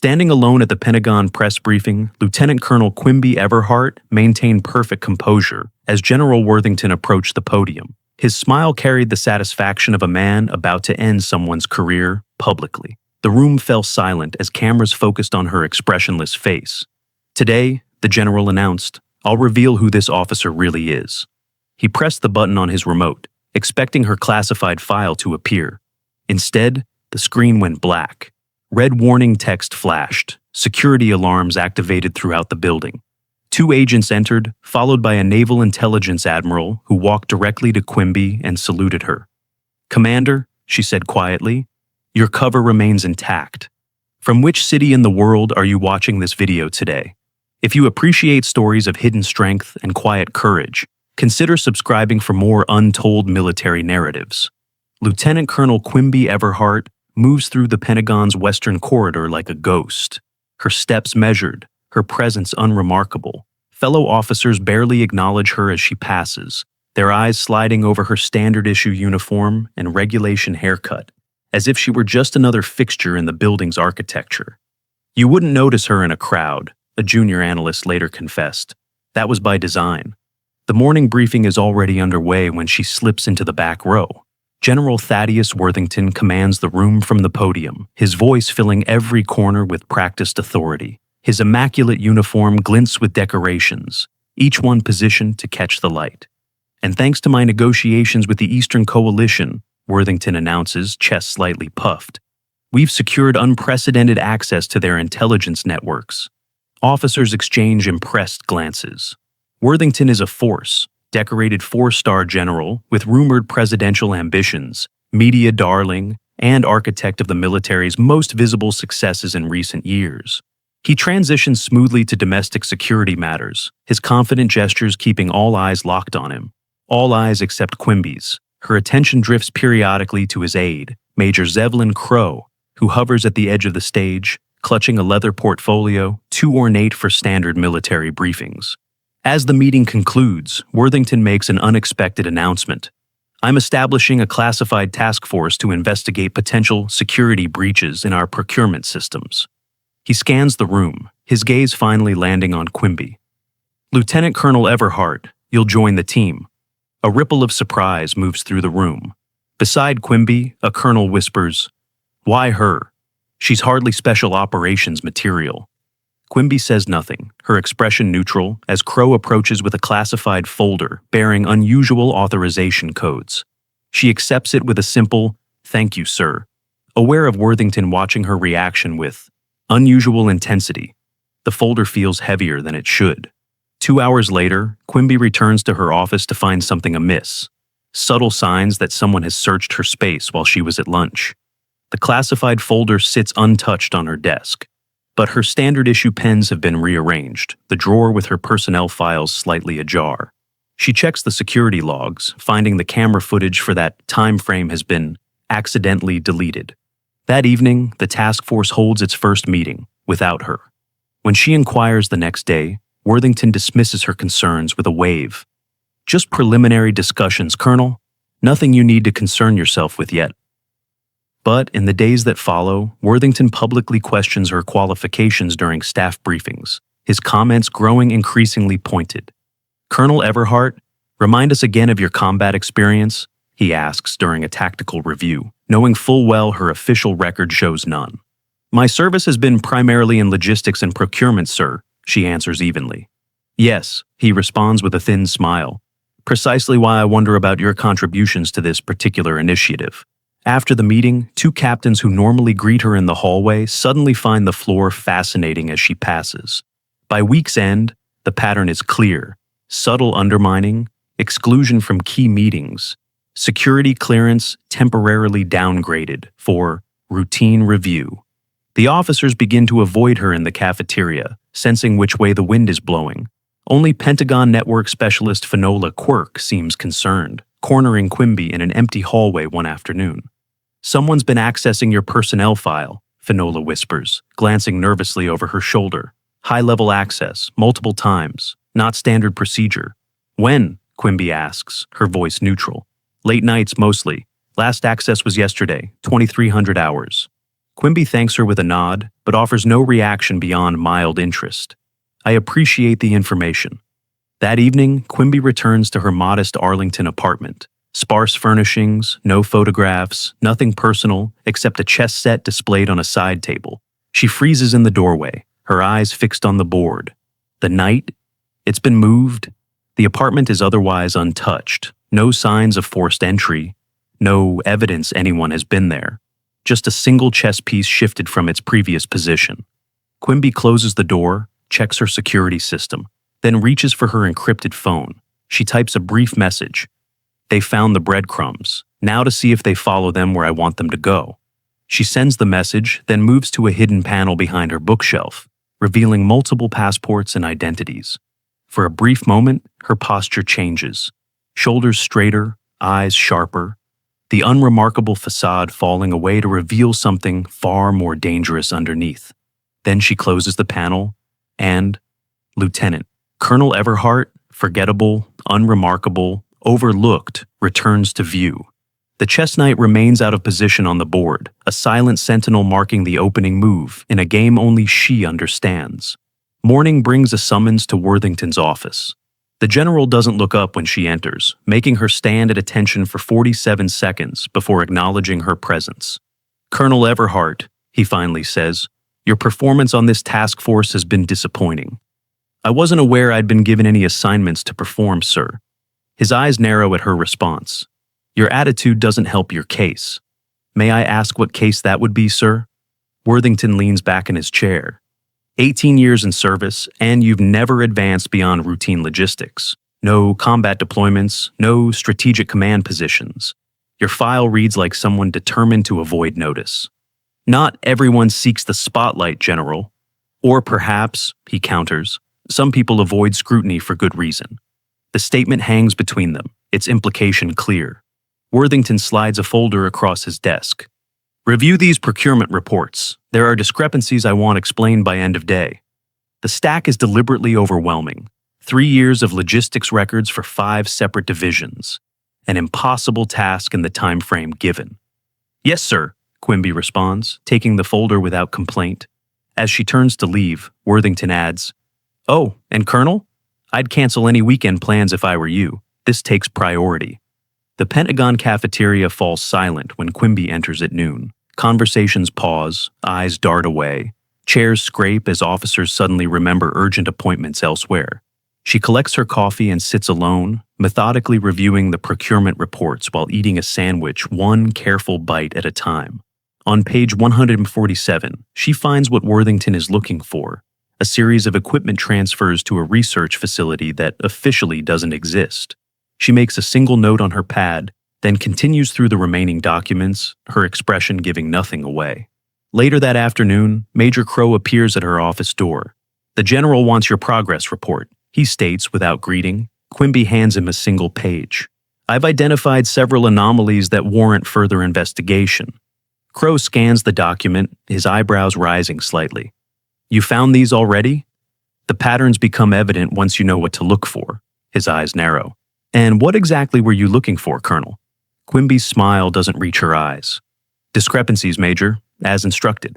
Standing alone at the Pentagon press briefing, Lieutenant Colonel Quimby Everhart maintained perfect composure as General Worthington approached the podium. His smile carried the satisfaction of a man about to end someone's career publicly. The room fell silent as cameras focused on her expressionless face. "Today," the general announced, "I'll reveal who this officer really is." He pressed the button on his remote, expecting her classified file to appear. Instead, the screen went black. Red warning text flashed. Security alarms activated throughout the building. 2 agents entered, followed by a naval intelligence admiral who walked directly to Quimby and saluted her. "Commander," she said quietly, "your cover remains intact. From which city in the world are you watching this video today? If you appreciate stories of hidden strength and quiet courage, consider subscribing for more untold military narratives." Lieutenant Colonel Quimby Everhart moves through the Pentagon's western corridor like a ghost. Her steps measured, her presence unremarkable. Fellow officers barely acknowledge her as she passes, their eyes sliding over her standard-issue uniform and regulation haircut, as if she were just another fixture in the building's architecture. "You wouldn't notice her in a crowd," a junior analyst later confessed. "That was by design." The morning briefing is already underway when she slips into the back row. General Thaddeus Worthington commands the room from the podium, his voice filling every corner with practiced authority. His immaculate uniform glints with decorations, each one positioned to catch the light. "And thanks to my negotiations with the Eastern Coalition," Worthington announces, chest slightly puffed, "we've secured unprecedented access to their intelligence networks." Officers exchange impressed glances. Worthington is a force, decorated 4-star general with rumored presidential ambitions, media darling, and architect of the military's most visible successes in recent years. He transitions smoothly to domestic security matters, his confident gestures keeping all eyes locked on him. All eyes except Quimby's. Her attention drifts periodically to his aide, Major Zevlin Crow, who hovers at the edge of the stage, clutching a leather portfolio, too ornate for standard military briefings. As the meeting concludes, Worthington makes an unexpected announcement. "I'm establishing a classified task force to investigate potential security breaches in our procurement systems." He scans the room, his gaze finally landing on Quimby. "Lieutenant Colonel Everhart, you'll join the team." A ripple of surprise moves through the room. Beside Quimby, a colonel whispers, "Why her? She's hardly special operations material." Quimby says nothing, her expression neutral, as Crow approaches with a classified folder bearing unusual authorization codes. She accepts it with a simple, "Thank you, sir," aware of Worthington watching her reaction with unusual intensity. The folder feels heavier than it should. 2 hours later, Quimby returns to her office to find something amiss. Subtle signs that someone has searched her space while she was at lunch. The classified folder sits untouched on her desk. But her standard-issue pens have been rearranged, the drawer with her personnel files slightly ajar. She checks the security logs, finding the camera footage for that time frame has been accidentally deleted. That evening, the task force holds its first meeting, without her. When she inquires the next day, Worthington dismisses her concerns with a wave. "Just preliminary discussions, Colonel. Nothing you need to concern yourself with yet." But in the days that follow, Worthington publicly questions her qualifications during staff briefings, his comments growing increasingly pointed. "Colonel Everhart, remind us again of your combat experience," he asks during a tactical review, knowing full well her official record shows none. "My service has been primarily in logistics and procurement, sir," she answers evenly. "Yes," he responds with a thin smile. "Precisely why I wonder about your contributions to this particular initiative." After the meeting, 2 captains who normally greet her in the hallway suddenly find the floor fascinating as she passes. By week's end, the pattern is clear: subtle undermining, exclusion from key meetings, security clearance temporarily downgraded for routine review. The officers begin to avoid her in the cafeteria, sensing which way the wind is blowing. Only Pentagon network specialist Finola Quirk seems concerned, cornering Quimby in an empty hallway one afternoon. "Someone's been accessing your personnel file," Finola whispers, glancing nervously over her shoulder. "High-level access, multiple times, not standard procedure." "When?" Quimby asks, her voice neutral. "Late nights mostly. Last access was yesterday, 2300 hours." Quimby thanks her with a nod, but offers no reaction beyond mild interest. I appreciate the information. That evening, Quimby returns to her modest Arlington apartment. Sparse furnishings, no photographs, nothing personal except a chess set displayed on a side table. She freezes in the doorway, her eyes fixed on the board. The night? It's been moved. The apartment is otherwise untouched. No signs of forced entry. No evidence anyone has been there. Just a single chess piece shifted from its previous position. Quimby closes the door, checks her security system, then reaches for her encrypted phone. She types a brief message. They found the breadcrumbs. Now to see if they follow them where I want them to go. She sends the message, then moves to a hidden panel behind her bookshelf, revealing multiple passports and identities. For a brief moment, her posture changes. Shoulders straighter, eyes sharper, the unremarkable facade falling away to reveal something far more dangerous underneath. Then she closes the panel, and Lieutenant Colonel Everhart, forgettable, unremarkable, overlooked, returns to view. The chess knight remains out of position on the board, a silent sentinel marking the opening move in a game only she understands. Morning brings a summons to Worthington's office. The general doesn't look up when she enters, making her stand at attention for 47 seconds before acknowledging her presence. Colonel Everhart, he finally says, your performance on this task force has been disappointing. I wasn't aware I'd been given any assignments to perform, sir. His eyes narrow at her response. Your attitude doesn't help your case. May I ask what case that would be, sir? Worthington leans back in his chair. 18 years in service, and you've never advanced beyond routine logistics. No combat deployments, no strategic command positions. Your file reads like someone determined to avoid notice. Not everyone seeks the spotlight, General. Or perhaps, he counters, some people avoid scrutiny for good reason. The statement hangs between them, its implication clear. Worthington slides a folder across his desk. Review these procurement reports. There are discrepancies I want explained by end of day. The stack is deliberately overwhelming. 3 years of logistics records for 5 separate divisions. An impossible task in the time frame given. Yes, sir, Quimby responds, taking the folder without complaint. As she turns to leave, Worthington adds, Oh, and Colonel? I'd cancel any weekend plans if I were you. This takes priority. The Pentagon cafeteria falls silent when Quimby enters at noon. Conversations pause, eyes dart away. Chairs scrape as officers suddenly remember urgent appointments elsewhere. She collects her coffee and sits alone, methodically reviewing the procurement reports while eating a sandwich one careful bite at a time. On page 147, she finds what Worthington is looking for, a series of equipment transfers to a research facility that officially doesn't exist. She makes a single note on her pad, then continues through the remaining documents, her expression giving nothing away. Later that afternoon, Major Crow appears at her office door. The general wants your progress report, he states without greeting. Quimby hands him a single page. I've identified several anomalies that warrant further investigation. Crow scans the document, his eyebrows rising slightly. You found these already? The patterns become evident once you know what to look for. His eyes narrow. And what exactly were you looking for, Colonel? Quimby's smile doesn't reach her eyes. Discrepancies, Major, as instructed.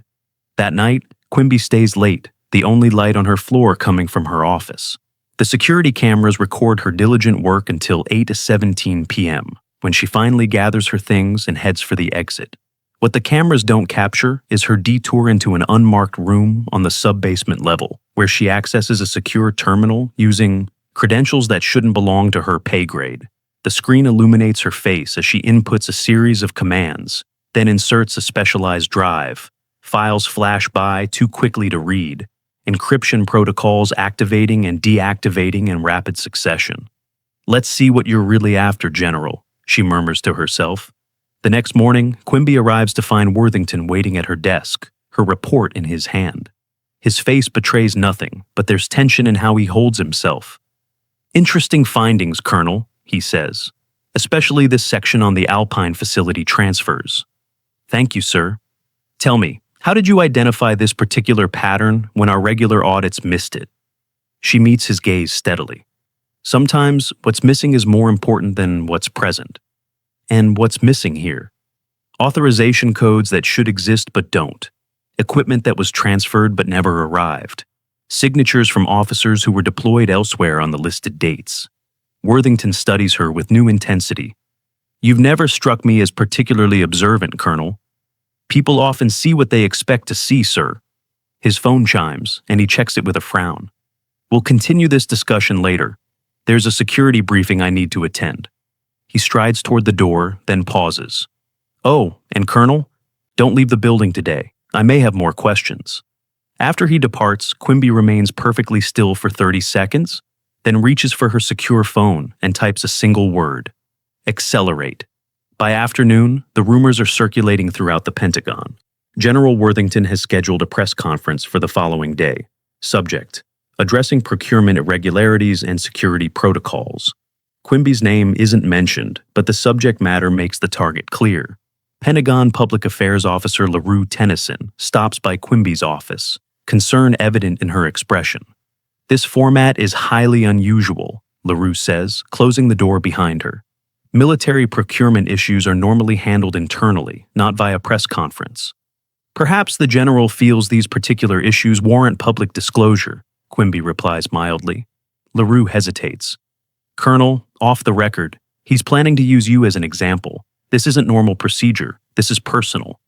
That night, Quimby stays late, the only light on her floor coming from her office. The security cameras record her diligent work until 8:17 p.m., when she finally gathers her things and heads for the exit. What the cameras don't capture is her detour into an unmarked room on the sub-basement level, where she accesses a secure terminal using credentials that shouldn't belong to her pay grade. The screen illuminates her face as she inputs a series of commands, then inserts a specialized drive. Files flash by too quickly to read, encryption protocols activating and deactivating in rapid succession. Let's see what you're really after, General, she murmurs to herself. The next morning, Quimby arrives to find Worthington waiting at her desk, her report in his hand. His face betrays nothing, but there's tension in how he holds himself. Interesting findings, Colonel, he says, especially this section on the Alpine facility transfers. Thank you, sir. Tell me, how did you identify this particular pattern when our regular audits missed it? She meets his gaze steadily. Sometimes what's missing is more important than what's present. And what's missing here? Authorization codes that should exist but don't. Equipment that was transferred but never arrived. Signatures from officers who were deployed elsewhere on the listed dates. Worthington studies her with new intensity. You've never struck me as particularly observant, Colonel. People often see what they expect to see, sir. His phone chimes, and he checks it with a frown. We'll continue this discussion later. There's a security briefing I need to attend. He strides toward the door, then pauses. Oh, and Colonel, don't leave the building today. I may have more questions. After he departs, Quimby remains perfectly still for 30 seconds, then reaches for her secure phone and types a single word. Accelerate. By afternoon, the rumors are circulating throughout the Pentagon. General Worthington has scheduled a press conference for the following day. Subject: addressing procurement irregularities and security protocols. Quimby's name isn't mentioned, but the subject matter makes the target clear. Pentagon Public Affairs Officer LaRue Tennyson stops by Quimby's office, concern evident in her expression. This format is highly unusual, LaRue says, closing the door behind her. Military procurement issues are normally handled internally, not via press conference. Perhaps the general feels these particular issues warrant public disclosure, Quimby replies mildly. LaRue hesitates. Colonel, off the record, he's planning to use you as an example. This isn't normal procedure. This is personal.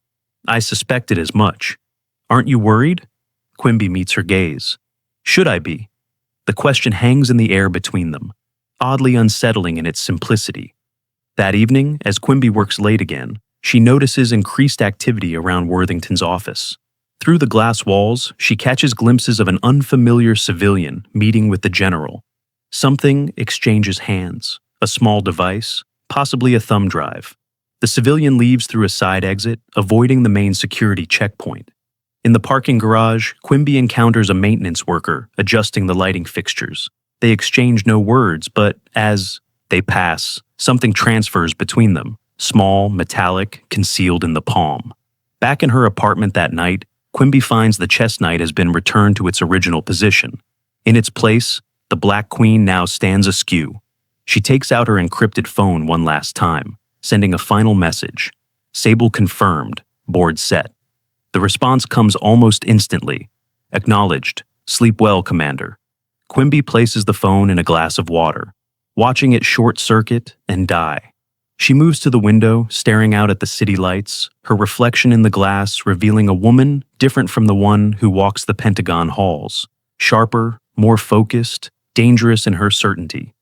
I suspected as much. Aren't you worried? Quimby meets her gaze. Should I be? The question hangs in the air between them, oddly unsettling in its simplicity. That evening, as Quimby works late again, she notices increased activity around Worthington's office. Through the glass walls, she catches glimpses of an unfamiliar civilian meeting with the general. Something exchanges hands, a small device, possibly a thumb drive. The civilian leaves through a side exit, avoiding the main security checkpoint. In the parking garage, Quimby encounters a maintenance worker adjusting the lighting fixtures. They exchange no words, but as they pass, something transfers between them, small, metallic, concealed in the palm. Back in her apartment that night, Quimby finds the chess knight has been returned to its original position. In its place, the Black Queen now stands askew. She takes out her encrypted phone one last time, sending a final message. Sable confirmed, board set. The response comes almost instantly. Acknowledged. Sleep well, Commander. Quimby places the phone in a glass of water, watching it short-circuit and die. She moves to the window, staring out at the city lights, her reflection in the glass revealing a woman different from the one who walks the Pentagon halls. Sharper, more focused, dangerous in her certainty.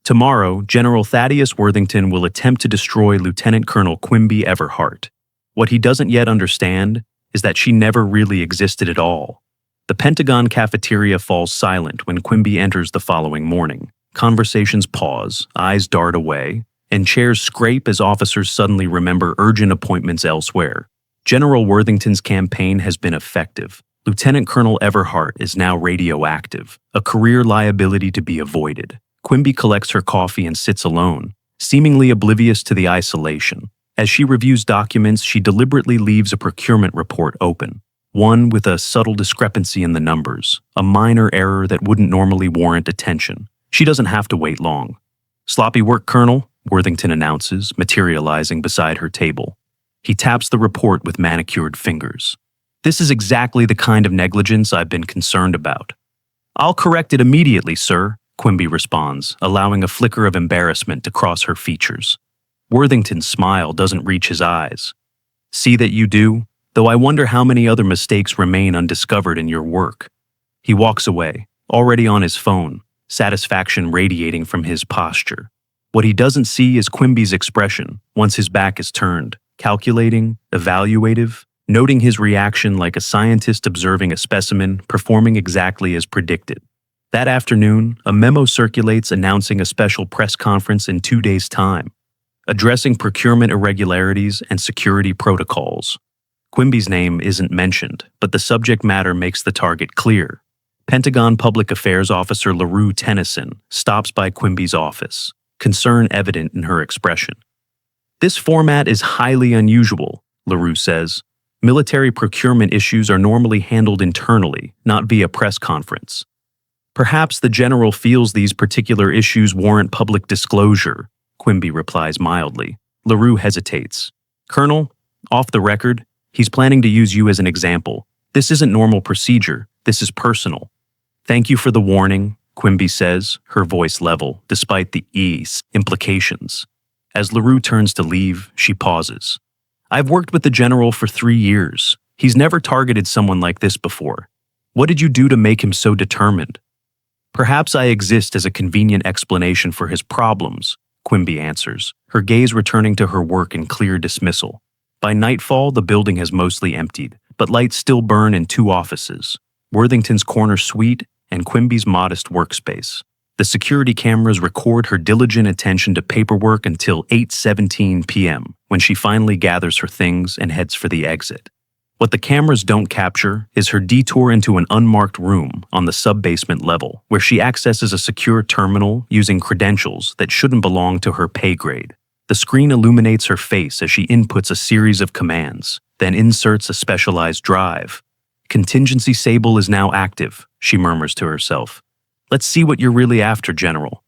Tomorrow, General Thaddeus Worthington will attempt to destroy Lieutenant Colonel Quimby Everhart. What he doesn't yet understand is that she never really existed at all. The Pentagon cafeteria falls silent when Quimby enters the following morning. Conversations pause, eyes dart away, and chairs scrape as officers suddenly remember urgent appointments elsewhere. General Worthington's campaign has been effective. Lieutenant Colonel Everhart is now radioactive, a career liability to be avoided. Quimby collects her coffee and sits alone, seemingly oblivious to the isolation. As she reviews documents, she deliberately leaves a procurement report open, one with a subtle discrepancy in the numbers, a minor error that wouldn't normally warrant attention. She doesn't have to wait long. Sloppy work, Colonel, Worthington announces, materializing beside her table. He taps the report with manicured fingers. This is exactly the kind of negligence I've been concerned about. I'll correct it immediately, sir, Quimby responds, allowing a flicker of embarrassment to cross her features. Worthington's smile doesn't reach his eyes. See that you do, though I wonder how many other mistakes remain undiscovered in your work. He walks away, already on his phone, satisfaction radiating from his posture. What he doesn't see is Quimby's expression once his back is turned, calculating, evaluative, noting his reaction like a scientist observing a specimen performing exactly as predicted. That afternoon, a memo circulates announcing a special press conference in 2 days' time, addressing procurement irregularities and security protocols. Quimby's name isn't mentioned, but the subject matter makes the target clear. Pentagon Public Affairs Officer LaRue Tennyson stops by Quimby's office, concern evident in her expression. This format is highly unusual, LaRue says. Military procurement issues are normally handled internally, not via press conference. Perhaps the general feels these particular issues warrant public disclosure, Quimby replies mildly. LaRue hesitates. Colonel, Off the record, he's planning to use you as an example. This isn't normal procedure. This is personal. Thank you for the warning, Quimby says, her voice level, despite the implications. As LaRue turns to leave, she pauses. I've worked with the general for 3 years. He's never targeted someone like this before. What did you do to make him so determined? Perhaps I exist as a convenient explanation for his problems, Quimby answers, her gaze returning to her work in clear dismissal. By nightfall, the building has mostly emptied, but lights still burn in 2 offices, Worthington's corner suite and Quimby's modest workspace. The security cameras record her diligent attention to paperwork until 8:17 p.m., when she finally gathers her things and heads for the exit. What the cameras don't capture is her detour into an unmarked room on the sub-basement level, where she accesses a secure terminal using credentials that shouldn't belong to her pay grade. The screen illuminates her face as she inputs a series of commands, then inserts a specialized drive. Contingency Sable is now active, she murmurs to herself. Let's see what you're really after, General.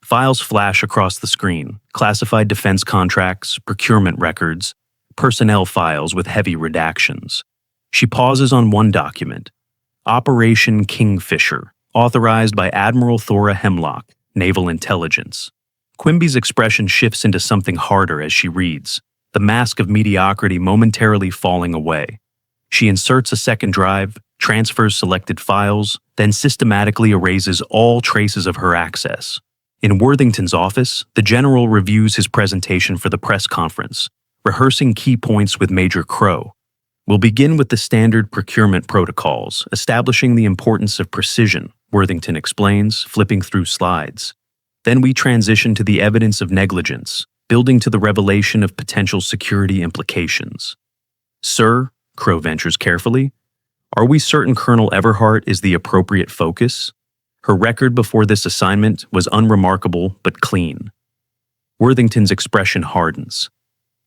Files flash across the screen, classified defense contracts, procurement records, personnel files with heavy redactions. She pauses on one document, Operation Kingfisher, authorized by Admiral Thora Hemlock, Naval Intelligence. Quimby's expression shifts into something harder as she reads, the mask of mediocrity momentarily falling away. She inserts a second drive, transfers selected files, then systematically erases all traces of her access. In Worthington's office, the general reviews his presentation for the press conference, rehearsing key points with Major Crow. We'll begin with the standard procurement protocols, establishing the importance of precision, Worthington explains, flipping through slides. Then we transition to the evidence of negligence, building to the revelation of potential security implications. Sir, Crow ventures carefully, are we certain Colonel Everhart is the appropriate focus? Her record before this assignment was unremarkable but clean. Worthington's expression hardens.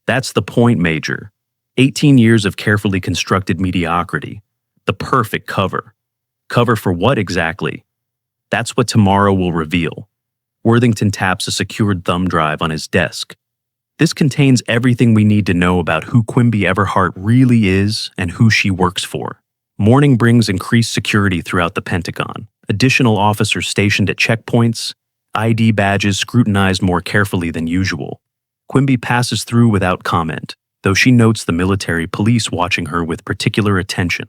That's the point, Major. 18 years of carefully constructed mediocrity. The perfect cover. Cover for what exactly? That's what tomorrow will reveal. Worthington taps a secured thumb drive on his desk. This contains everything we need to know about who Quimby Everhart really is and who she works for. Morning brings increased security throughout the Pentagon. Additional officers stationed at checkpoints, ID badges scrutinized more carefully than usual. Quimby passes through without comment, though she notes the military police watching her with particular attention.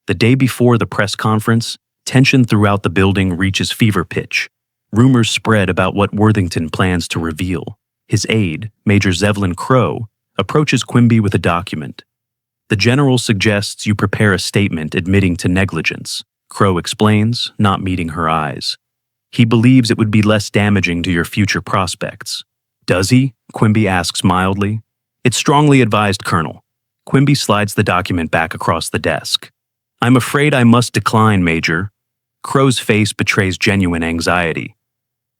The day before the press conference, tension throughout the building reaches fever pitch. Rumors spread about what Worthington plans to reveal. His aide, Major Zevlin Crow, approaches Quimby with a document. The general suggests you prepare a statement admitting to negligence, Crow explains, not meeting her eyes. He believes it would be less damaging to your future prospects. Does he? Quimby asks mildly. It's strongly advised, Colonel. Quimby slides the document back across the desk. I'm afraid I must decline, Major. Crow's face betrays genuine anxiety.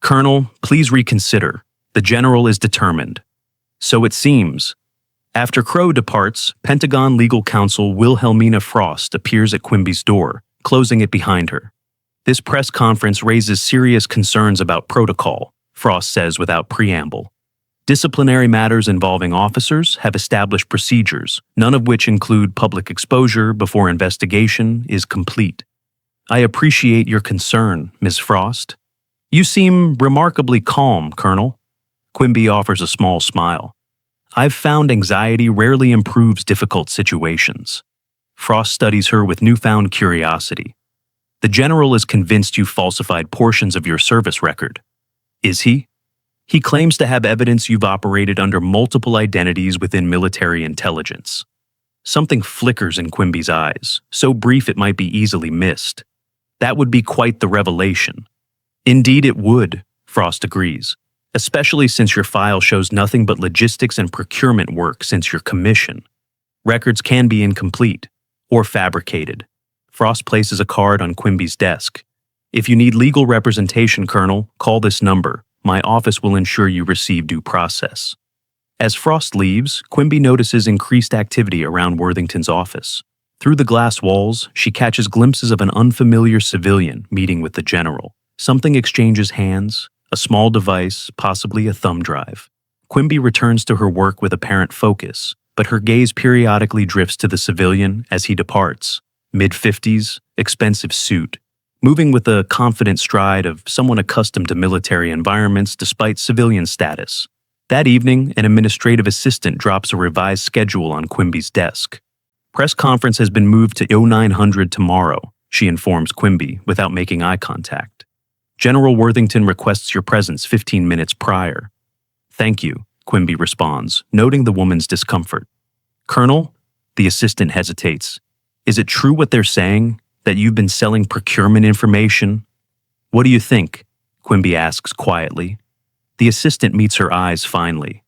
Colonel, please reconsider. The general is determined. So it seems. After Crow departs, Pentagon legal counsel Wilhelmina Frost appears at Quimby's door, closing it behind her. This press conference raises serious concerns about protocol, Frost says without preamble. Disciplinary matters involving officers have established procedures, none of which include public exposure before investigation is complete. I appreciate your concern, Ms. Frost. You seem remarkably calm, Colonel. Quimby offers a small smile. I've found anxiety rarely improves difficult situations. Frost studies her with newfound curiosity. The general is convinced you falsified portions of your service record. Is he? He claims to have evidence you've operated under multiple identities within military intelligence. Something flickers in Quimby's eyes, so brief it might be easily missed. That would be quite the revelation. Indeed it would, Frost agrees, especially since your file shows nothing but logistics and procurement work since your commission. Records can be incomplete or fabricated. Frost places a card on Quimby's desk. If you need legal representation, Colonel, call this number. My office will ensure you receive due process. As Frost leaves, Quimby notices increased activity around Worthington's office. Through the glass walls, she catches glimpses of an unfamiliar civilian meeting with the general. Something exchanges hands, a small device, possibly a thumb drive. Quimby returns to her work with apparent focus, but her gaze periodically drifts to the civilian as he departs, mid-50s, expensive suit, moving with the confident stride of someone accustomed to military environments despite civilian status. That evening, an administrative assistant drops a revised schedule on Quimby's desk. Press conference has been moved to 0900 tomorrow, she informs Quimby without making eye contact. General Worthington requests your presence 15 minutes prior. Thank you, Quimby responds, noting the woman's discomfort. Colonel, the assistant hesitates. Is it true what they're saying, that you've been selling procurement information? What do you think? Quimby asks quietly. The assistant meets her eyes finally.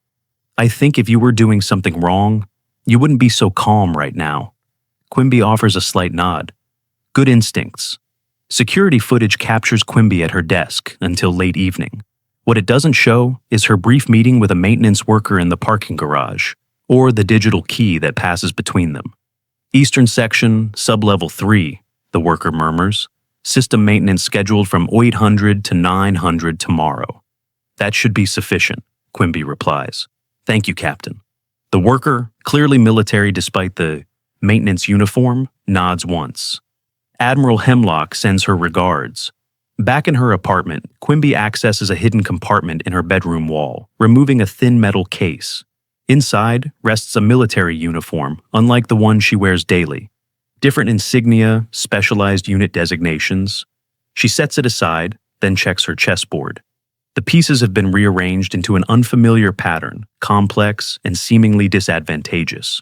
I think if you were doing something wrong, you wouldn't be so calm right now. Quimby offers a slight nod. Good instincts. Security footage captures Quimby at her desk until late evening. What it doesn't show is her brief meeting with a maintenance worker in the parking garage, or the digital key that passes between them. Eastern Section, Sublevel 3, the worker murmurs. System maintenance scheduled from 800 to 900 tomorrow. That should be sufficient, Quimby replies. Thank you, Captain. The worker, clearly military despite the maintenance uniform, nods once. Admiral Hemlock sends her regards. Back in her apartment, Quimby accesses a hidden compartment in her bedroom wall, removing a thin metal case. Inside rests a military uniform, unlike the one she wears daily. Different insignia, specialized unit designations. She sets it aside, then checks her chessboard. The pieces have been rearranged into an unfamiliar pattern, complex and seemingly disadvantageous.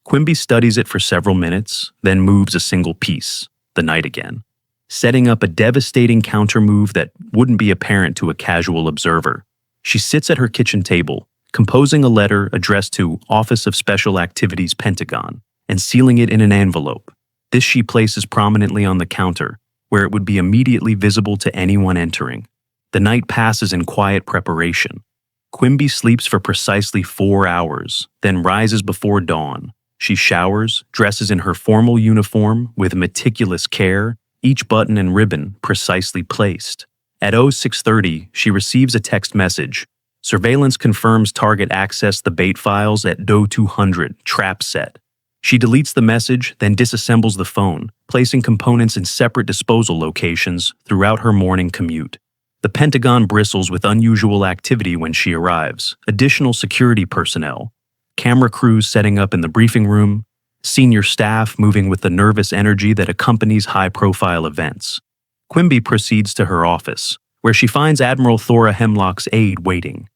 Quimby studies it for several minutes, then moves a single piece. The knight again, setting up a devastating countermove that wouldn't be apparent to a casual observer. She sits at her kitchen table, composing a letter addressed to Office of Special Activities, Pentagon, and sealing it in an envelope. This she places prominently on the counter, where it would be immediately visible to anyone entering. The night passes in quiet preparation. Quimby sleeps for precisely 4 hours, then rises before dawn. She showers, dresses in her formal uniform with meticulous care, each button and ribbon precisely placed. At 0630, she receives a text message. Surveillance confirms target accessed the bait files at DO 200, trap set. She deletes the message, then disassembles the phone, placing components in separate disposal locations throughout her morning commute. The Pentagon bristles with unusual activity when she arrives. Additional security personnel, camera crews setting up in the briefing room, senior staff moving with the nervous energy that accompanies high-profile events. Quimby proceeds to her office, where she finds Admiral Thora Hemlock's aide waiting.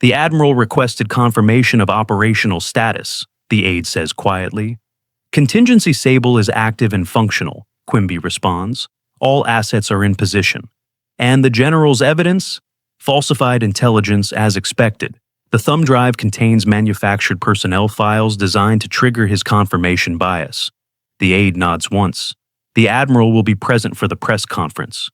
The Admiral requested confirmation of operational status, the aide says quietly. Contingency Sable is active and functional, Quimby responds. All assets are in position. And the General's evidence? Falsified intelligence as expected. The thumb drive contains manufactured personnel files designed to trigger his confirmation bias. The aide nods once. The Admiral will be present for the press conference.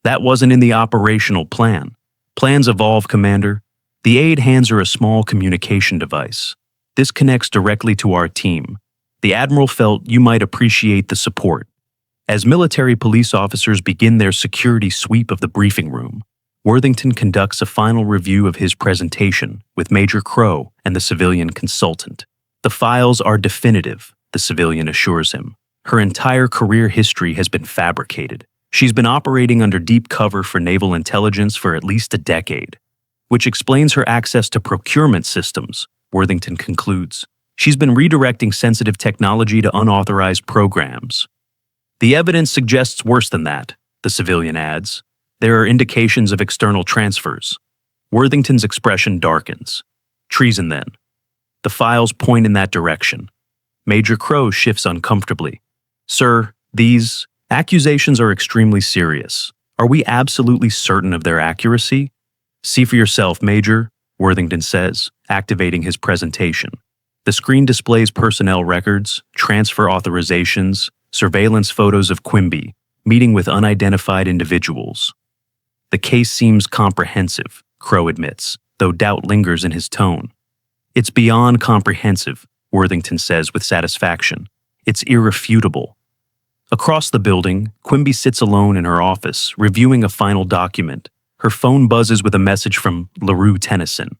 That wasn't in the operational plan. Plans evolve, Commander. The aide hands her a small communication device. This connects directly to our team. The Admiral felt you might appreciate the support. As military police officers begin their security sweep of the briefing room, Worthington conducts a final review of his presentation with Major Crow and the civilian consultant. The files are definitive, the civilian assures him. Her entire career history has been fabricated. She's been operating under deep cover for naval intelligence for at least a decade, which explains her access to procurement systems, Worthington concludes. She's been redirecting sensitive technology to unauthorized programs. The evidence suggests worse than that, the civilian adds. There are indications of external transfers. Worthington's expression darkens. Treason, then. The files point in that direction. Major Crow shifts uncomfortably. Sir, these accusations are extremely serious. Are we absolutely certain of their accuracy? See for yourself, Major, Worthington says, activating his presentation. The screen displays personnel records, transfer authorizations, surveillance photos of Quimby, meeting with unidentified individuals. The case seems comprehensive, Crow admits, though doubt lingers in his tone. It's beyond comprehensive, Worthington says with satisfaction. It's irrefutable. Across the building, Quimby sits alone in her office, reviewing a final document. Her phone buzzes with a message from LaRue Tennyson.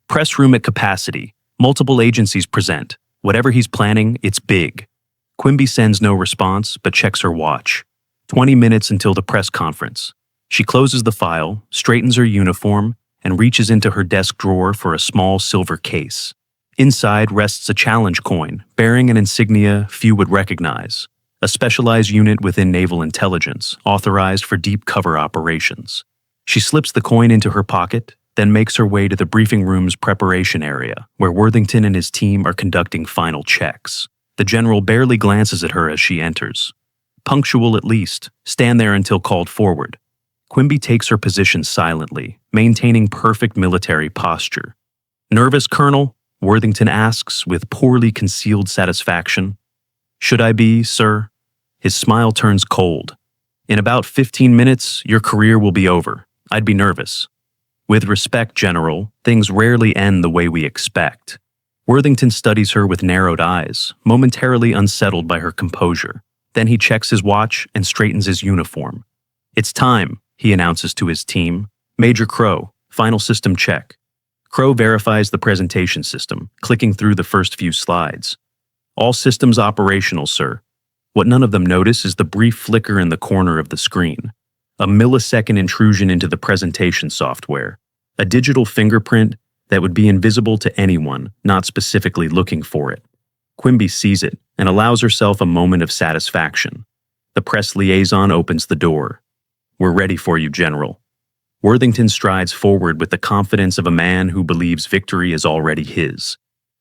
Press room at capacity. Multiple agencies present. Whatever he's planning, it's big. Quimby sends no response, but checks her watch. 20 minutes until the press conference. She closes the file, straightens her uniform, and reaches into her desk drawer for a small silver case. Inside rests a challenge coin, bearing an insignia few would recognize. A specialized unit within naval intelligence, authorized for deep cover operations. She slips the coin into her pocket, then makes her way to the briefing room's preparation area, where Worthington and his team are conducting final checks. The general barely glances at her as she enters. Punctual at least, stand there until called forward. Quimby takes her position silently, maintaining perfect military posture. "Nervous, Colonel?" Worthington asks with poorly concealed satisfaction. "Should I be, sir?" His smile turns cold. "In about 15 minutes, your career will be over. I'd be nervous." "With respect, General, things rarely end the way we expect." Worthington studies her with narrowed eyes, momentarily unsettled by her composure. Then he checks his watch and straightens his uniform. "It's time," he announces to his team. "Major Crow, final system check." Crow verifies the presentation system, clicking through the first few slides. "All systems operational, sir." What none of them notice is the brief flicker in the corner of the screen. A millisecond intrusion into the presentation software. A digital fingerprint that would be invisible to anyone not specifically looking for it. Quimby sees it and allows herself a moment of satisfaction. The press liaison opens the door. "We're ready for you, General." Worthington strides forward with the confidence of a man who believes victory is already his.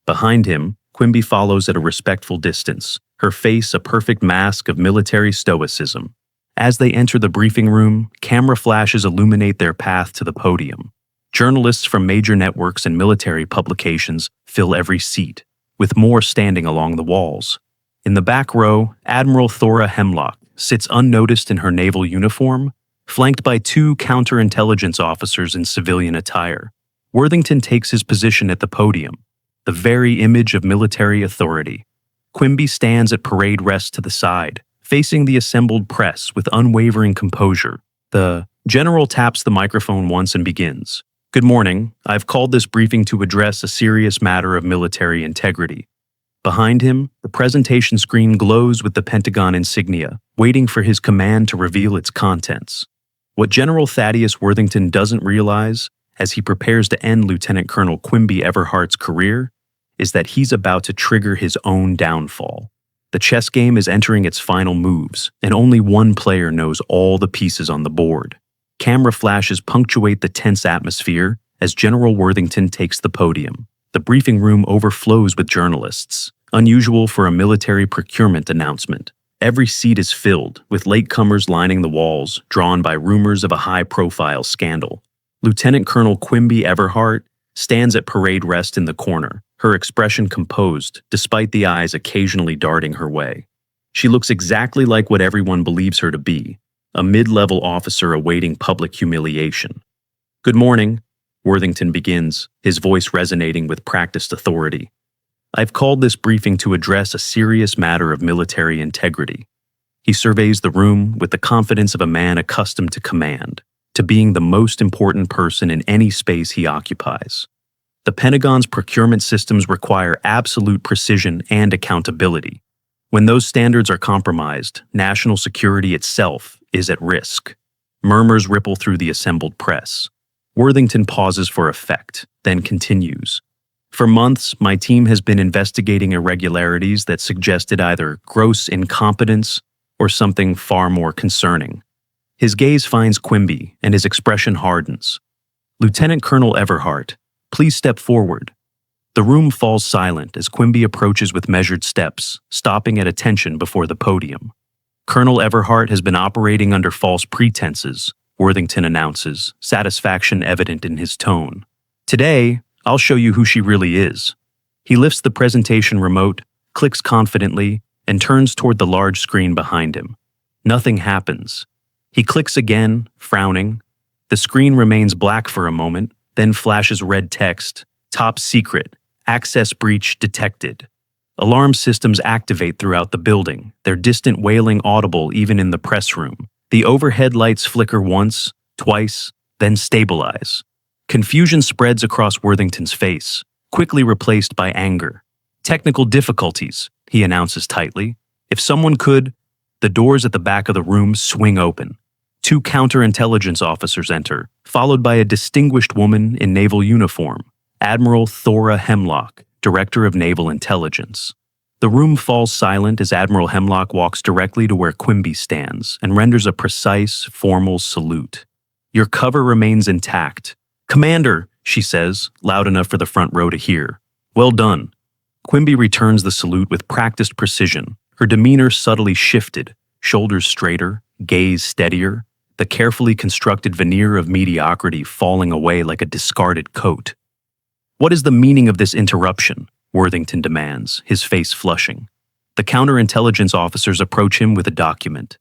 Behind him, Quimby follows at a respectful distance, her face a perfect mask of military stoicism. As they enter the briefing room, camera flashes illuminate their path to the podium. Journalists from major networks and military publications fill every seat, with more standing along the walls. In the back row, Admiral Thora Hemlock sits unnoticed in her naval uniform, flanked by two counterintelligence officers in civilian attire. Worthington takes his position at the podium, the very image of military authority. Quimby stands at parade rest to the side, facing the assembled press with unwavering composure. The general taps the microphone once and begins. "Good morning. I've called this briefing to address a serious matter of military integrity." Behind him, the presentation screen glows with the Pentagon insignia, waiting for his command to reveal its contents. What General Thaddeus Worthington doesn't realize, as he prepares to end Lieutenant Colonel Quimby Everhart's career, is that he's about to trigger his own downfall. The chess game is entering its final moves, and only one player knows all the pieces on the board. Camera flashes punctuate the tense atmosphere as General Worthington takes the podium. The briefing room overflows with journalists, unusual for a military procurement announcement. Every seat is filled, with latecomers lining the walls, drawn by rumors of a high-profile scandal. Lieutenant Colonel Quimby Everhart stands at parade rest in the corner, her expression composed, despite the eyes occasionally darting her way. She looks exactly like what everyone believes her to be, a mid-level officer awaiting public humiliation. "Good morning," Worthington begins, his voice resonating with practiced authority. "I've called this briefing to address a serious matter of military integrity." He surveys the room with the confidence of a man accustomed to command, to being the most important person in any space he occupies. The Pentagon's procurement systems require absolute precision and accountability. When those standards are compromised, national security itself is at risk. Murmurs ripple through the assembled press. Worthington pauses for effect, then continues. "For months, my team has been investigating irregularities that suggested either gross incompetence or something far more concerning." His gaze finds Quimby, and his expression hardens. "Lieutenant Colonel Everhart, please step forward." The room falls silent as Quimby approaches with measured steps, stopping at attention before the podium. "Colonel Everhart has been operating under false pretenses," Worthington announces, satisfaction evident in his tone. "Today, I'll show you who she really is." He lifts the presentation remote, clicks confidently, and turns toward the large screen behind him. Nothing happens. He clicks again, frowning. The screen remains black for a moment, then flashes red text, "Top secret. Access breach detected." Alarm systems activate throughout the building, their distant wailing audible even in the press room. The overhead lights flicker once, twice, then stabilize. Confusion spreads across Worthington's face, quickly replaced by anger. Technical difficulties, he announces tightly. If someone could, the doors at the back of the room swing open. Two counterintelligence officers enter, followed by a distinguished woman in naval uniform, Admiral Thora Hemlock, Director of Naval Intelligence. The room falls silent as Admiral Hemlock walks directly to where Quimby stands and renders a precise, formal salute. Your cover remains intact. Commander, she says, loud enough for the front row to hear. Well done. Quimby returns the salute with practiced precision, her demeanor subtly shifted, shoulders straighter, gaze steadier, the carefully constructed veneer of mediocrity falling away like a discarded coat. What is the meaning of this interruption? Worthington demands, his face flushing. The counterintelligence officers approach him with a document.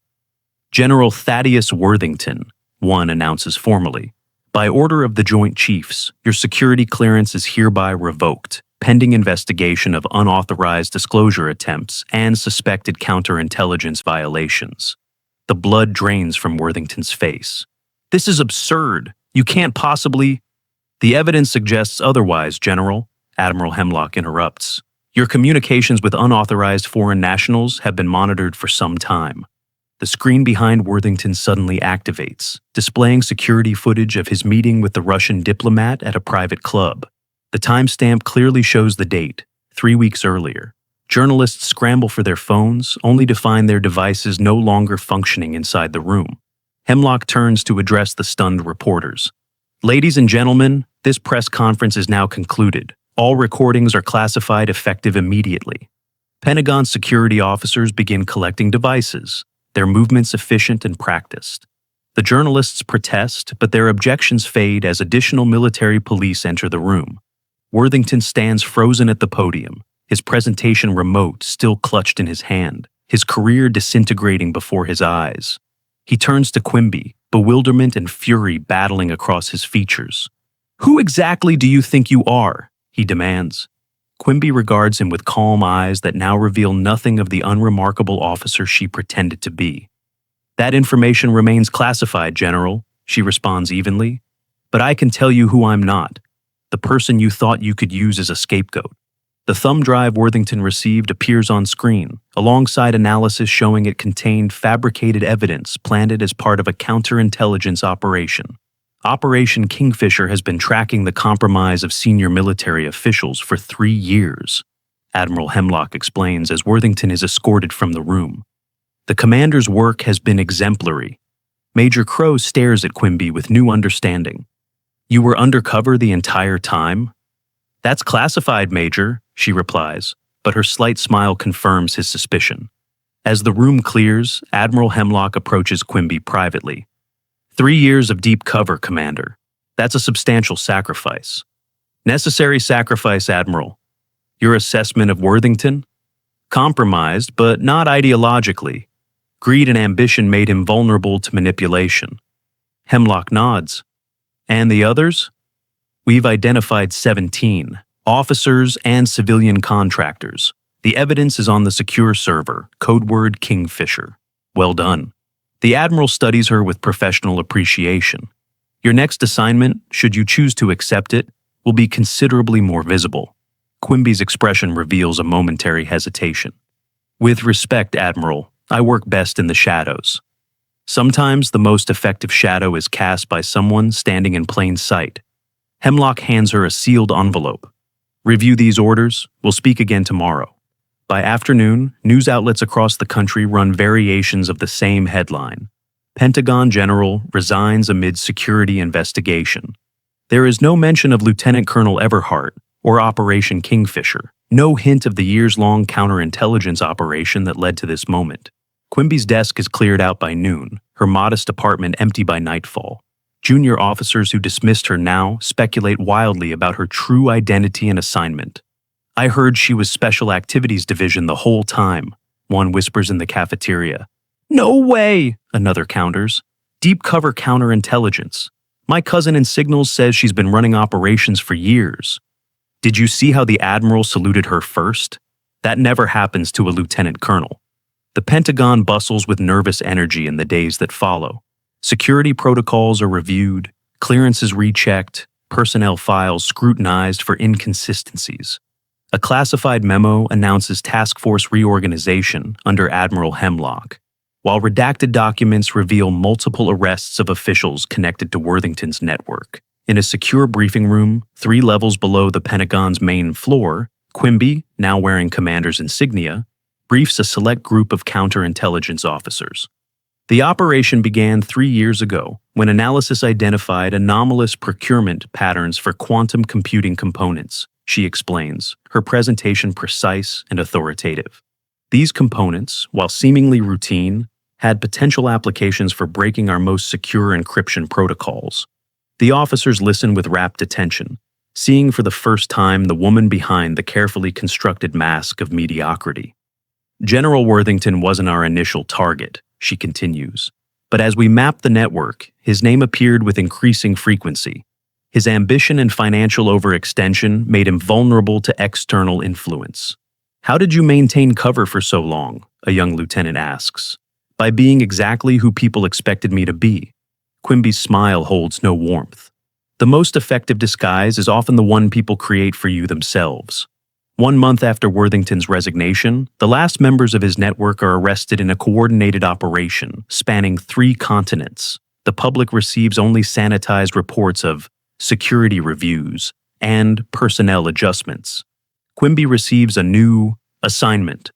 General Thaddeus Worthington, one announces formally. By order of the Joint Chiefs, your security clearance is hereby revoked, pending investigation of unauthorized disclosure attempts and suspected counterintelligence violations. The blood drains from Worthington's face. This is absurd. You can't possibly... The evidence suggests otherwise, General, Admiral Hemlock interrupts. Your communications with unauthorized foreign nationals have been monitored for some time. The screen behind Worthington suddenly activates, displaying security footage of his meeting with the Russian diplomat at a private club. The timestamp clearly shows the date, 3 weeks earlier. Journalists scramble for their phones, only to find their devices no longer functioning inside the room. Hemlock turns to address the stunned reporters. Ladies and gentlemen, this press conference is now concluded. All recordings are classified effective immediately. Pentagon security officers begin collecting devices, their movements efficient and practiced. The journalists protest, but their objections fade as additional military police enter the room. Worthington stands frozen at the podium, his presentation remote still clutched in his hand, his career disintegrating before his eyes. He turns to Quimby, bewilderment and fury battling across his features. Who exactly do you think you are? He demands. Quimby regards him with calm eyes that now reveal nothing of the unremarkable officer she pretended to be. That information remains classified, General, she responds evenly. But I can tell you who I'm not. The person you thought you could use as a scapegoat. The thumb drive Worthington received appears on screen, alongside analysis showing it contained fabricated evidence planted as part of a counterintelligence operation. Operation Kingfisher has been tracking the compromise of senior military officials for 3 years, Admiral Hemlock explains as Worthington is escorted from the room. The commander's work has been exemplary. Major Crow stares at Quimby with new understanding. You were undercover the entire time? That's classified, Major, she replies, but her slight smile confirms his suspicion. As the room clears, Admiral Hemlock approaches Quimby privately. 3 years of deep cover, Commander. That's a substantial sacrifice. Necessary sacrifice, Admiral. Your assessment of Worthington? Compromised, but not ideologically. Greed and ambition made him vulnerable to manipulation. Hemlock nods. And the others? We've identified 17, officers and civilian contractors. The evidence is on the secure server, code word Kingfisher. Well done. The Admiral studies her with professional appreciation. Your next assignment, should you choose to accept it, will be considerably more visible. Quimby's expression reveals a momentary hesitation. With respect, Admiral, I work best in the shadows. Sometimes the most effective shadow is cast by someone standing in plain sight. Hemlock hands her a sealed envelope. Review these orders. We'll speak again tomorrow. By afternoon, news outlets across the country run variations of the same headline. Pentagon General resigns amid security investigation. There is no mention of Lieutenant Colonel Everhart or Operation Kingfisher, no hint of the years-long counterintelligence operation that led to this moment. Quimby's desk is cleared out by noon, her modest apartment empty by nightfall. Junior officers who dismissed her now speculate wildly about her true identity and assignment. I heard she was Special Activities Division the whole time, one whispers in the cafeteria. No way, another counters. Deep cover counterintelligence. My cousin in Signals says she's been running operations for years. Did you see how the Admiral saluted her first? That never happens to a lieutenant colonel. The Pentagon bustles with nervous energy in the days that follow. Security protocols are reviewed, clearances rechecked, personnel files scrutinized for inconsistencies. A classified memo announces task force reorganization under Admiral Hemlock, while redacted documents reveal multiple arrests of officials connected to Worthington's network. In a secure briefing room, 3 levels below the Pentagon's main floor, Quimby, now wearing commander's insignia, briefs a select group of counterintelligence officers. The operation began 3 years ago when analysis identified anomalous procurement patterns for quantum computing components, she explains, her presentation precise and authoritative. These components, while seemingly routine, had potential applications for breaking our most secure encryption protocols. The officers listened with rapt attention, seeing for the first time the woman behind the carefully constructed mask of mediocrity. General Worthington wasn't our initial target, she continues, but as we mapped the network, his name appeared with increasing frequency. His ambition and financial overextension made him vulnerable to external influence. "How did you maintain cover for so long?" a young lieutenant asks. "By being exactly who people expected me to be." Quimby's smile holds no warmth. The most effective disguise is often the one people create for you themselves. 1 month after Worthington's resignation, the last members of his network are arrested in a coordinated operation spanning 3 continents. The public receives only sanitized reports of security reviews and personnel adjustments. Quimby receives a new assignment: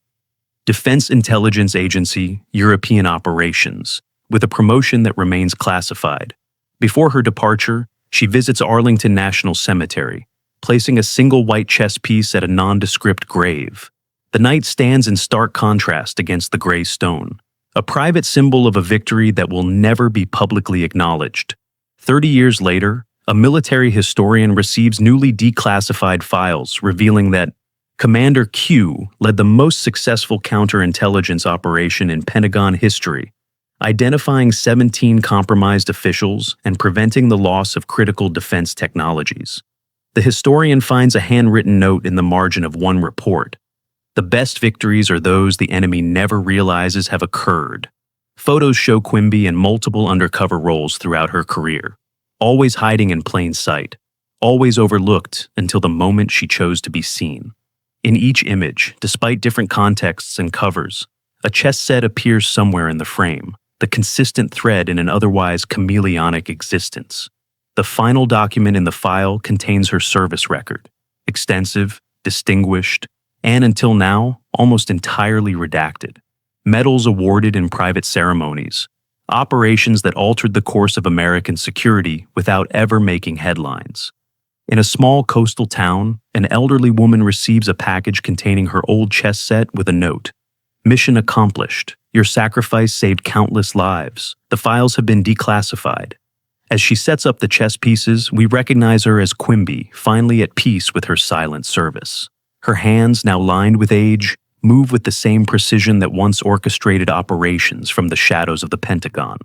Defense Intelligence Agency, European Operations, with a promotion that remains classified. Before her departure, she visits Arlington National Cemetery, placing a single white chess piece at a nondescript grave. The knight stands in stark contrast against the gray stone, a private symbol of a victory that will never be publicly acknowledged. 30 years later, a military historian receives newly declassified files revealing that Commander Q led the most successful counterintelligence operation in Pentagon history, identifying 17 compromised officials and preventing the loss of critical defense technologies. The historian finds a handwritten note in the margin of one report. "The best victories are those the enemy never realizes have occurred." Photos show Quimby in multiple undercover roles throughout her career, always hiding in plain sight, always overlooked until the moment she chose to be seen. In each image, despite different contexts and covers, a chess set appears somewhere in the frame, the consistent thread in an otherwise chameleonic existence. The final document in the file contains her service record, extensive, distinguished, and until now, almost entirely redacted. Medals awarded in private ceremonies, operations that altered the course of American security without ever making headlines. In a small coastal town, an elderly woman receives a package containing her old chess set with a note. "Mission accomplished. Your sacrifice saved countless lives. The files have been declassified." As she sets up the chess pieces, we recognize her as Quimby, finally at peace with her silent service. Her hands, now lined with age, move with the same precision that once orchestrated operations from the shadows of the Pentagon.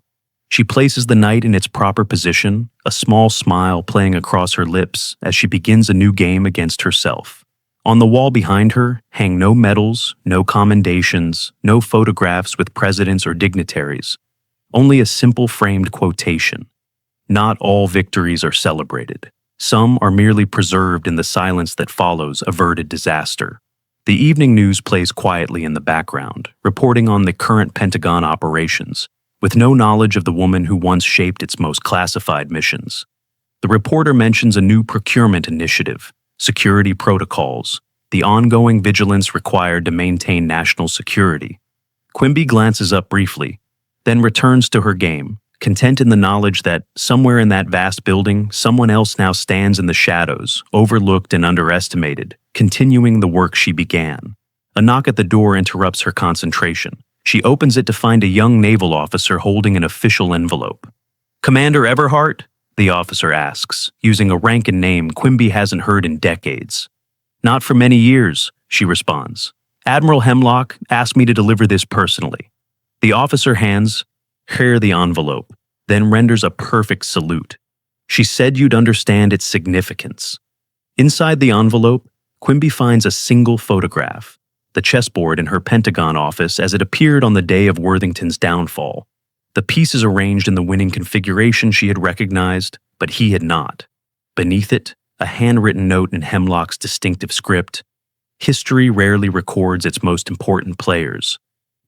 She places the knight in its proper position, a small smile playing across her lips as she begins a new game against herself. On the wall behind her hang no medals, no commendations, no photographs with presidents or dignitaries, only a simple framed quotation. "Not all victories are celebrated. Some are merely preserved in the silence that follows averted disaster." The evening news plays quietly in the background, reporting on the current Pentagon operations, with no knowledge of the woman who once shaped its most classified missions. The reporter mentions a new procurement initiative, security protocols, the ongoing vigilance required to maintain national security. Quimby glances up briefly, then returns to her game, content in the knowledge that somewhere in that vast building, someone else now stands in the shadows, overlooked and underestimated, continuing the work she began. A knock at the door interrupts her concentration. She opens it to find a young naval officer holding an official envelope. "Commander Everhart?" the officer asks, using a rank and name Quimby hasn't heard in decades. "Not for many years," she responds. "Admiral Hemlock asked me to deliver this personally." The officer hands her the envelope, then renders a perfect salute. "She said you'd understand its significance." Inside the envelope, Quimby finds a single photograph, the chessboard in her Pentagon office as it appeared on the day of Worthington's downfall. The pieces arranged in the winning configuration she had recognized, but he had not. Beneath it, a handwritten note in Hemlock's distinctive script: History rarely records its most important players,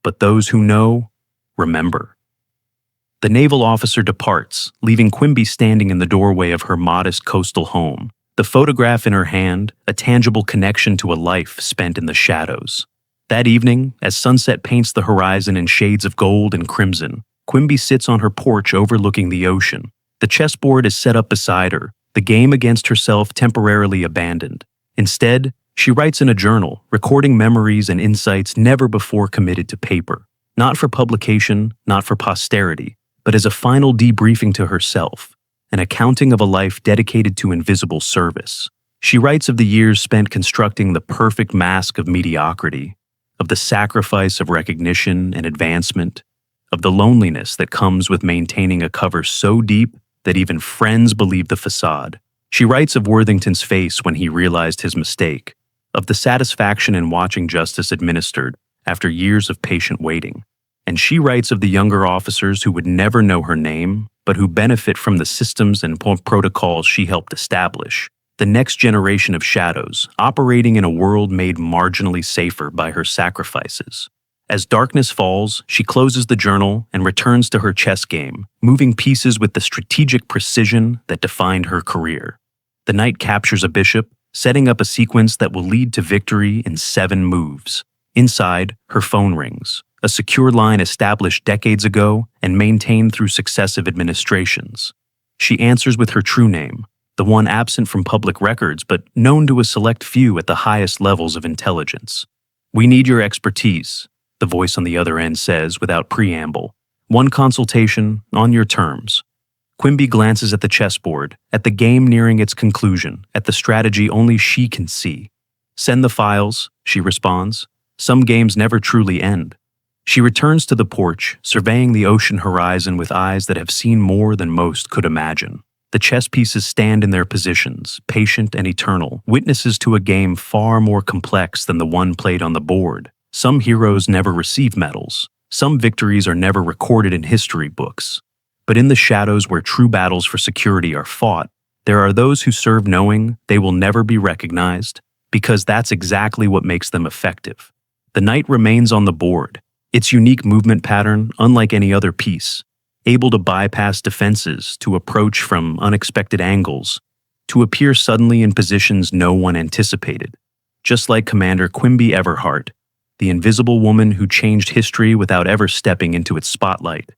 but those who know, remember. The naval officer departs, leaving Quimby standing in the doorway of her modest coastal home, the photograph in her hand, a tangible connection to a life spent in the shadows. That evening, as sunset paints the horizon in shades of gold and crimson, Quimby sits on her porch overlooking the ocean. The chessboard is set up beside her, the game against herself temporarily abandoned. Instead, she writes in a journal, recording memories and insights never before committed to paper. Not for publication, not for posterity, but as a final debriefing to herself, an accounting of a life dedicated to invisible service. She writes of the years spent constructing the perfect mask of mediocrity, of the sacrifice of recognition and advancement, of the loneliness that comes with maintaining a cover so deep that even friends believe the facade. She writes of Worthington's face when he realized his mistake, of the satisfaction in watching justice administered after years of patient waiting. And she writes of the younger officers who would never know her name, but who benefit from the systems and protocols she helped establish. The next generation of shadows, operating in a world made marginally safer by her sacrifices. As darkness falls, she closes the journal and returns to her chess game, moving pieces with the strategic precision that defined her career. The knight captures a bishop, setting up a sequence that will lead to victory in 7 moves. Inside, her phone rings, a secure line established decades ago and maintained through successive administrations. She answers with her true name, the one absent from public records but known to a select few at the highest levels of intelligence. "We need your expertise," the voice on the other end says without preamble. "One consultation, on your terms." Quimby glances at the chessboard, at the game nearing its conclusion, at the strategy only she can see. "Send the files," she responds. "Some games never truly end." She returns to the porch, surveying the ocean horizon with eyes that have seen more than most could imagine. The chess pieces stand in their positions, patient and eternal, witnesses to a game far more complex than the one played on the board. Some heroes never receive medals. Some victories are never recorded in history books. But in the shadows where true battles for security are fought, there are those who serve knowing they will never be recognized, because that's exactly what makes them effective. The knight remains on the board, its unique movement pattern unlike any other piece, able to bypass defenses, to approach from unexpected angles, to appear suddenly in positions no one anticipated. Just like Commander Quimby Everhart, the invisible woman who changed history without ever stepping into its spotlight.